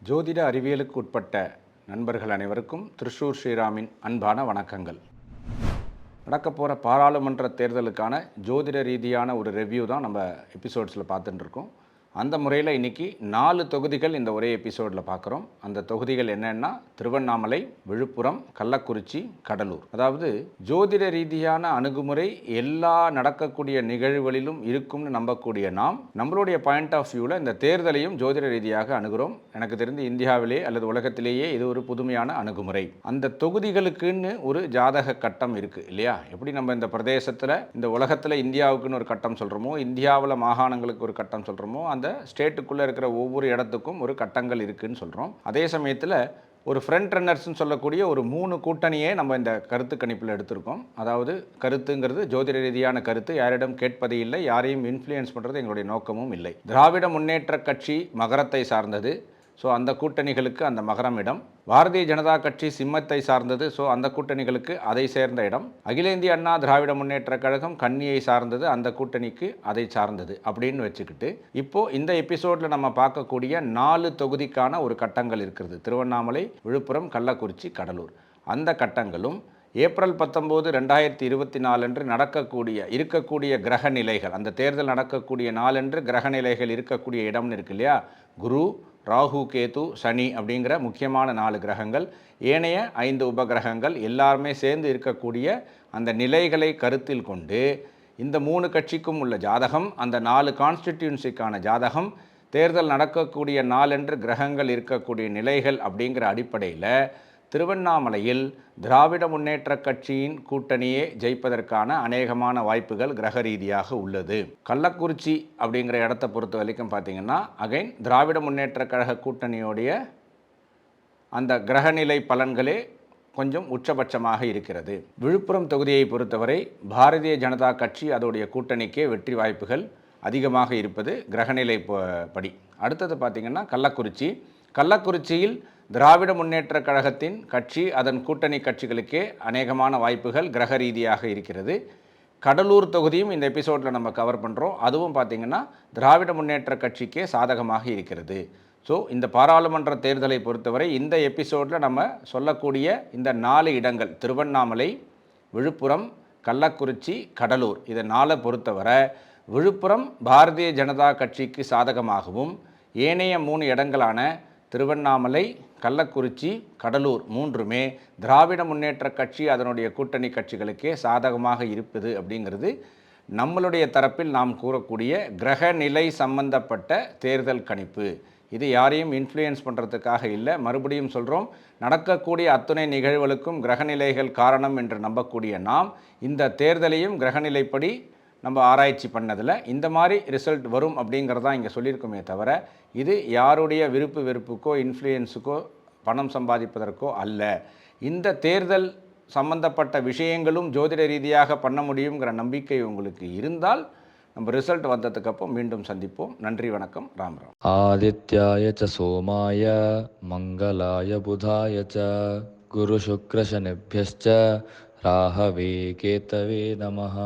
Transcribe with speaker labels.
Speaker 1: ஜோதிட அறிவியலுக்கு உட்பட்ட நண்பர்கள் அனைவருக்கும் திருச்சூர் ஸ்ரீராமின் அன்பான வணக்கங்கள். நடக்க போகிற பாராளுமன்ற தேர்தலுக்கான ஜோதிட ரீதியான ஒரு ரிவ்யூ தான் நம்ம எபிசோட்ஸில் பார்த்துட்டு இருக்கோம். அந்த முறையில் இன்றைக்கி 4 தொகுதிகள் இந்த ஒரே எபிசோடில் பார்க்குறோம். அந்த தொகுதிகள் என்னென்னா திருவண்ணாமலை, விழுப்புரம், கள்ளக்குறிச்சி, கடலூர். அதாவது ஜோதிட ரீதியான அணுகுமுறை எல்லா நடக்கக்கூடிய நிகழ்வுகளிலும் இருக்கும்னு நம்பக்கூடிய நாம் நம்மளுடைய பாயிண்ட் ஆஃப் வியூவில் இந்த தேர்தலையும் ஜோதிட ரீதியாக அணுகிறோம். எனக்கு தெரிந்து இந்தியாவிலே அல்லது உலகத்திலேயே இது ஒரு புதுமையான அணுகுமுறை. அந்த தொகுதிகளுக்குன்னு ஒரு ஜாதக கட்டம் இருக்குது இல்லையா? எப்படி நம்ம இந்த பிரதேசத்தில் இந்த உலகத்தில் இந்தியாவுக்குன்னு ஒரு கட்டம் சொல்கிறோமோ, இந்தியாவில் மாகாணங்களுக்கு ஒரு கட்டம் சொல்கிறோமோ, அந்த ஸ்டேட்டுக்குள்ளே இருக்கிற ஒவ்வொரு இடத்துக்கும் ஒரு கட்டங்கள் இருக்குதுன்னு சொல்கிறோம். அதே சமயத்தில் ஒரு ஃப்ரண்ட் ரன்னர்ஸ்ன்னு சொல்லக்கூடிய ஒரு 3 கூட்டணியே நம்ம இந்த கருத்து கணிப்பில் எடுத்திருக்கோம். அதாவது கருத்துங்கிறது ஜோதிட ரீதியான கருத்து, யாரிடம் கேட்பதே இல்லை, யாரையும் இன்ஃப்ளூயன்ஸ் பண்ணுறது எங்களுடைய நோக்கமும் இல்லை. திராவிட முன்னேற்ற கட்சி மகரத்தை சார்ந்தது, ஸோ அந்த கூட்டணிகளுக்கு அந்த மகரம் இடம். பாரதிய ஜனதா கட்சி சிம்மத்தை சார்ந்தது, ஸோ அந்த கூட்டணிகளுக்கு அதை சேர்ந்த இடம். அகில இந்திய அண்ணா திராவிட முன்னேற்ற கழகம் கன்னியை சார்ந்தது, அந்த கூட்டணிக்கு அதை சார்ந்தது அப்படின்னு வச்சுக்கிட்டு இப்போது இந்த எபிசோடில் நம்ம பார்க்கக்கூடிய 4 தொகுதிக்கான ஒரு கட்டங்கள் இருக்கிறது. திருவண்ணாமலை, விழுப்புரம், கள்ளக்குறிச்சி, கடலூர். அந்த கட்டங்களும் ஏப்ரல் 19, 2024 அன்று இருக்கக்கூடிய கிரக நிலைகள், அந்த தேர்தல் நடக்கக்கூடிய நாளன்று கிரக நிலைகள் இருக்கக்கூடிய இடம்னு இருக்கு இல்லையா? குரு, ராகு, கேது, சனி அப்படிங்கிற முக்கியமான 4 கிரகங்கள், ஏனைய 5 உபகிரகங்கள் எல்லாருமே சேர்ந்து இருக்கக்கூடிய அந்த நிலைகளை கருத்தில் கொண்டு இந்த 3 கட்சிக்கும் உள்ள ஜாதகம், அந்த 4 கான்ஸ்டிடியூன்சிக்கான ஜாதகம், தேர்தல் நடக்கக்கூடிய நாளன்று கிரகங்கள் இருக்கக்கூடிய நிலைகள் அப்படிங்கிற அடிப்படையில் திருவண்ணாமலையில் திராவிட முன்னேற்ற கட்சியின் கூட்டணியே ஜெயிப்பதற்கான அநேகமான வாய்ப்புகள் கிரக ரீதியாக உள்ளது. கள்ளக்குறிச்சி அப்படிங்கிற இடத்தை பொறுத்த வரைக்கும் பார்த்திங்கன்னா அகைன் திராவிட முன்னேற்ற கழக கூட்டணியோடைய அந்த கிரகநிலை பலன்களே கொஞ்சம் உச்சபட்சமாக இருக்கிறது. விழுப்புரம் தொகுதியை பொறுத்தவரை பாரதிய ஜனதா கட்சி அதோடைய கூட்டணிக்கே வெற்றி வாய்ப்புகள் அதிகமாக இருப்பது கிரகநிலை படி. அடுத்தது பார்த்திங்கன்னா கள்ளக்குறிச்சியில் திராவிட முன்னேற்ற கழகத்தின் கட்சி அதன் கூட்டணி கட்சிகளுக்கே அநேகமான வாய்ப்புகள் கிரக ரீதியாக இருக்கிறது. கடலூர் தொகுதியும் இந்த எபிசோடில் நம்ம கவர் பண்ணுறோம். அதுவும் பார்த்திங்கன்னா திராவிட முன்னேற்ற கட்சிக்கே சாதகமாக இருக்கிறது. ஸோ இந்த பாராளுமன்ற தேர்தலை பொறுத்தவரை இந்த எபிசோடில் நம்ம சொல்லக்கூடிய இந்த 4 இடங்கள் திருவண்ணாமலை, விழுப்புரம், கள்ளக்குறிச்சி, கடலூர், இதை 4 பொறுத்தவரை விழுப்புரம் பாரதிய ஜனதா கட்சிக்கு சாதகமாகவும், ஏனைய 3 இடங்களான திருவண்ணாமலை, கள்ளக்குறிச்சி, கடலூர் 3மே திராவிட முன்னேற்ற கட்சி அதனுடைய கூட்டணி கட்சிகளுக்கே சாதகமாக இருப்பது அப்படிங்கிறது நம்மளுடைய தரப்பில் நாம் கூறக்கூடிய கிரகநிலை சம்பந்தப்பட்ட தேர்தல் கணிப்பு. இது யாரையும் இன்ஃப்ளூயன்ஸ் பண்ணுறதுக்காக இல்லை. மறுபடியும் சொல்கிறோம், நடக்கக்கூடிய அத்துணை நிகழ்வுகளுக்கும் கிரகநிலைகள் காரணம் என்று நம்பக்கூடிய நாம் இந்த தேர்தலையும் கிரகநிலைப்படி நம்ம ஆராய்ச்சி பண்ணதில் இந்த மாதிரி ரிசல்ட் வரும் அப்படிங்கிறதான் இங்கே சொல்லியிருக்கோமே தவிர இது யாருடைய விருப்பு வெறுப்புக்கோ இன்ஃப்ளூயன்ஸுக்கோ பணம் சம்பாதிப்பதற்கோ அல்ல. இந்த தேர்தல் சம்பந்தப்பட்ட விஷயங்களும் ஜோதிட ரீதியாக பண்ண முடியுங்கிற நம்பிக்கை உங்களுக்கு இருந்தால் நம்ம ரிசல்ட் வந்ததுக்கப்புறம் மீண்டும் சந்திப்போம். நன்றி, வணக்கம், ராம் ராம்.
Speaker 2: ஆதித்யாய ச சோமாய மங்களாய புதாய ச குரு சுக்ர சனிப்யஸ்ச ராகவே கேதவே நமஹ.